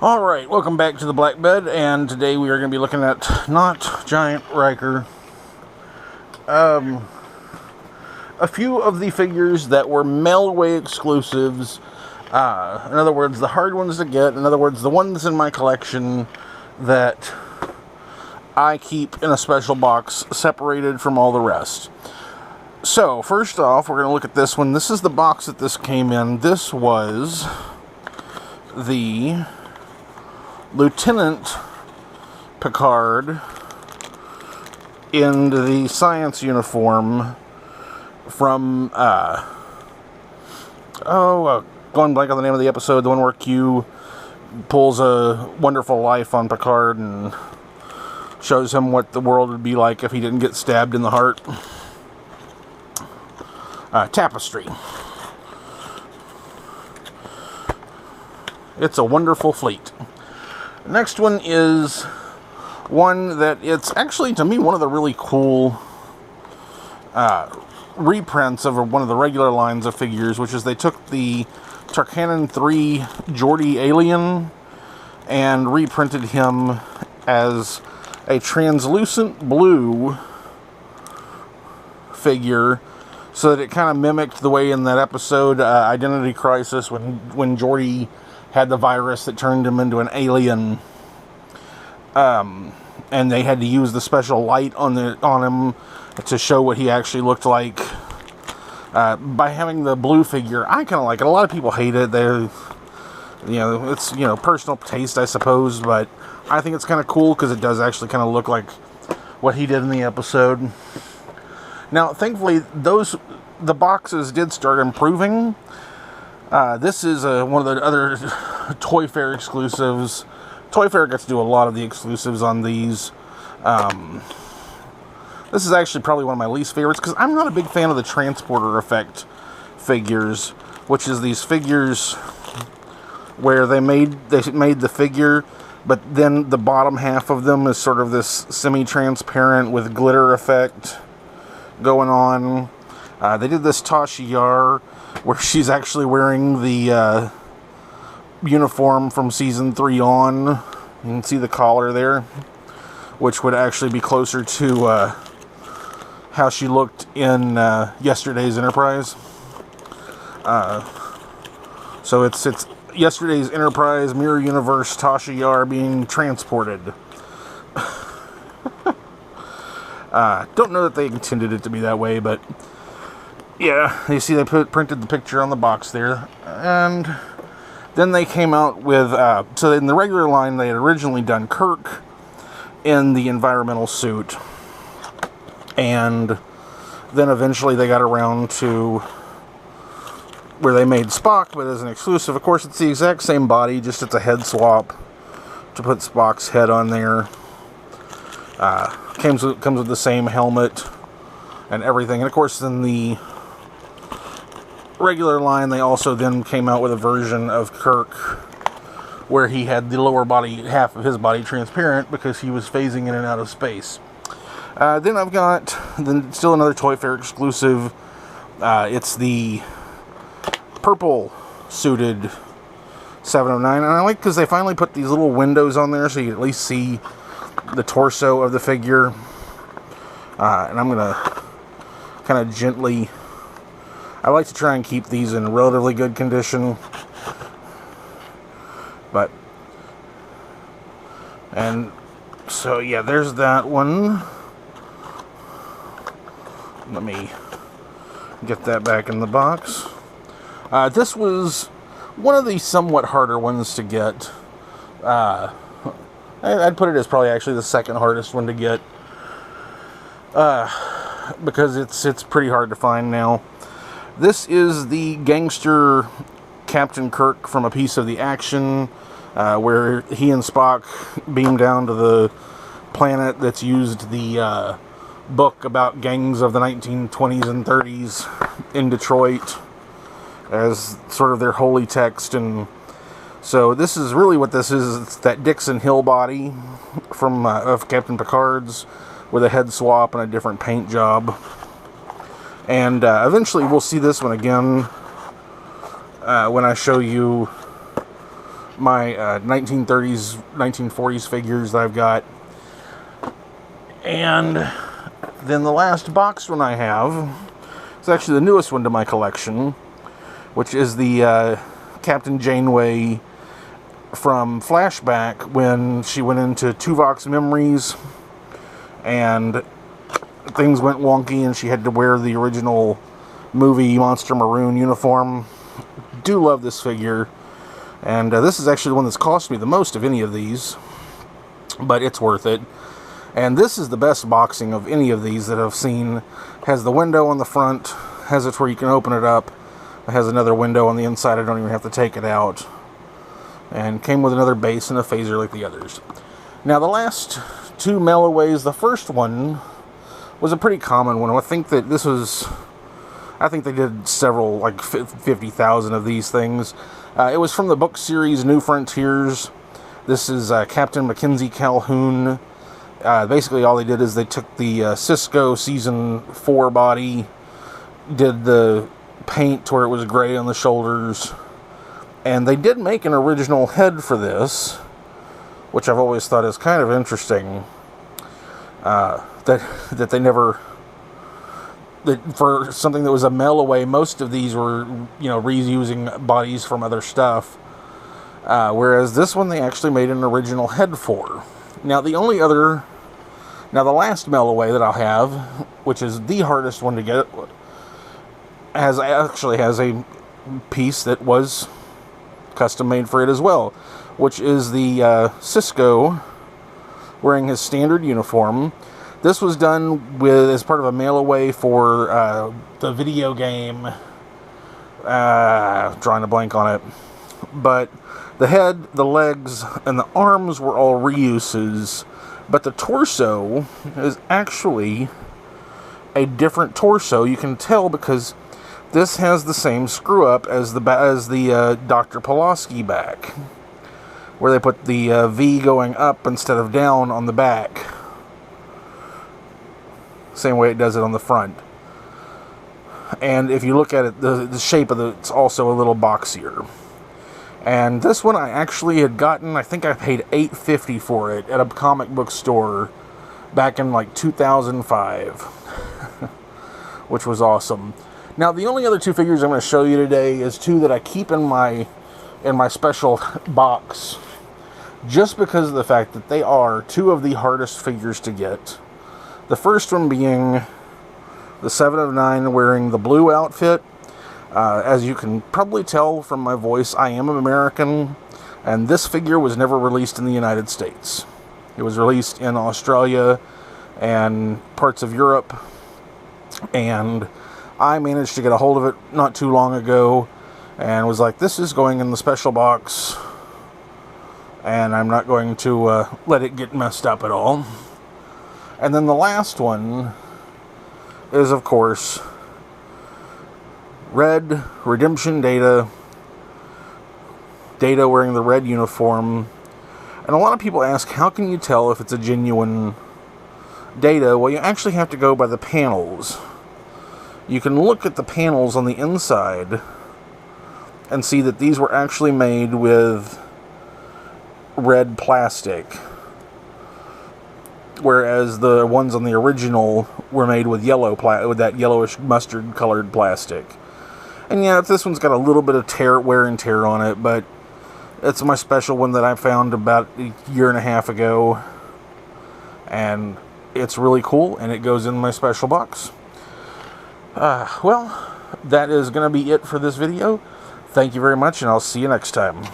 Alright, welcome back to the Black Bed, and today we are going to be looking at not Giant Riker. A few of the figures that were Mailway exclusives, in other words, the hard ones to get, in other words, the ones in my collection that I keep in a special box separated from all the rest. So, first off, we're going to look at this one. This is the box that this came in. This was the Lieutenant Picard in the science uniform from, going blank on the name of the episode, the one where Q pulls a wonderful life on Picard and shows him what the world would be like if he didn't get stabbed in the heart. Tapestry. It's a wonderful fleet. Next one is one that it's actually, to me, one of the really cool reprints of one of the regular lines of figures, which is they took the Tarkanan 3 Geordi alien and reprinted him as a translucent blue figure so that it kind of mimicked the way in that episode, Identity Crisis, when Geordi had the virus that turned him into an alien, and they had to use the special light on him to show what he actually looked like. By having the blue figure, I kind of like it. A lot of people hate it. It's personal taste, I suppose, but I think it's kind of cool because it does actually kind of look like what he did in the episode. Now, thankfully, the boxes did start improving. This is one of the other Toy Fair exclusives. Toy Fair gets to do a lot of the exclusives on these. This is actually probably one of my least favorites because I'm not a big fan of the transporter effect figures, which is these figures where they made the figure, but then the bottom half of them is sort of this semi-transparent with glitter effect going on. They did this Tasha Yar, where she's actually wearing the uniform from season 3 on. You can see the collar there, which would actually be closer to how she looked in yesterday's Enterprise. So it's yesterday's Enterprise Mirror Universe Tasha Yar being transported. Don't know that they intended it to be that way, but yeah, you see they printed the picture on the box there. And then they came out with, so in the regular line they had originally done Kirk in the environmental suit. And then eventually they got around to where they made Spock, but as an exclusive. Of course, it's the exact same body, just it's a head swap to put Spock's head on there. Comes with the same helmet and everything. And of course, in the regular line, they also then came out with a version of Kirk where he had the lower body, half of his body transparent because he was phasing in and out of space. Then I've got still another Toy Fair exclusive. It's the purple suited 709, and I like because they finally put these little windows on there so you can at least see the torso of the figure. And I'm gonna kind of gently, I like to try and keep these in relatively good condition, and so yeah, there's that one. Let me get that back in the box. This was one of the somewhat harder ones to get. I'd put it as probably actually the second hardest one to get, because it's pretty hard to find now. This is the gangster Captain Kirk from A Piece of the Action, where he and Spock beam down to the planet that's used the book about gangs of the 1920s and 30s in Detroit as sort of their holy text. And so this is really what this is. It's that Dixon Hill body from of Captain Picard's with a head swap and a different paint job. And eventually we'll see this one again when I show you my 1930s, 1940s figures that I've got. And then the last box one I have is actually the newest one to my collection, which is the Captain Janeway from Flashback, when she went into Tuvok's memories and things went wonky and she had to wear the original movie Monster Maroon uniform. Do love this figure, and this is actually the one that's cost me the most of any of these, but it's worth it. And this is the best boxing of any of these that I've seen. Has the window on the front, has it where you can open it up, it has another window on the inside, I don't even have to take it out, and came with another base and a phaser like the others. Now the last two mail-aways, the first one was a pretty common one. I think that this was, I think they did several, like 50,000 of these things. It was from the book series New Frontiers. This is Captain Mackenzie Calhoun. Basically all they did is they took the Cisco Season 4 body, did the paint to where it was gray on the shoulders, and they did make an original head for this, which I've always thought is kind of interesting, that they never, that for something that was a mail away, most of these were, you know, reusing bodies from other stuff, whereas this one they actually made an original head for. Now the last mail away that I'll have, which is the hardest one to get, actually has a piece that was custom made for it as well, which is the Cisco wearing his standard uniform. This was done as part of a mail away for the video game, drawing a blank on it, but the head, the legs, and the arms were all reuses, but the torso is actually a different torso. You can tell because this has the same screw up as the Dr. Pulaski back, where they put the V going up instead of down on the back. Same way it does it on the front. And if you look at it, the shape of it's also a little boxier. And this one I actually had gotten, I think I paid $8.50 for it at a comic book store back in like 2005, which was awesome. Now the only other two figures I'm going to show you today is two that I keep in my special box, just because of the fact that they are two of the hardest figures to get. The first one being the 7 of 9 wearing the blue outfit. As you can probably tell from my voice, I am an American, and this figure was never released in the United States. It was released in Australia and parts of Europe, and I managed to get a hold of it not too long ago, and was like, this is going in the special box, and I'm not going to let it get messed up at all. And then the last one is, of course, Red Redemption Data wearing the red uniform. And a lot of people ask, how can you tell if it's a genuine Data? Well, you actually have to go by the panels. You can look at the panels on the inside and see that these were actually made with red plastic, whereas the ones on the original were made with with that yellowish mustard colored plastic. And yeah, this one's got a little bit of wear and tear on it, but it's my special one that I found about a year and a half ago, and it's really cool, and it goes in my special box. Well, that is going to be it for this video. Thank you very much, and I'll see you next time.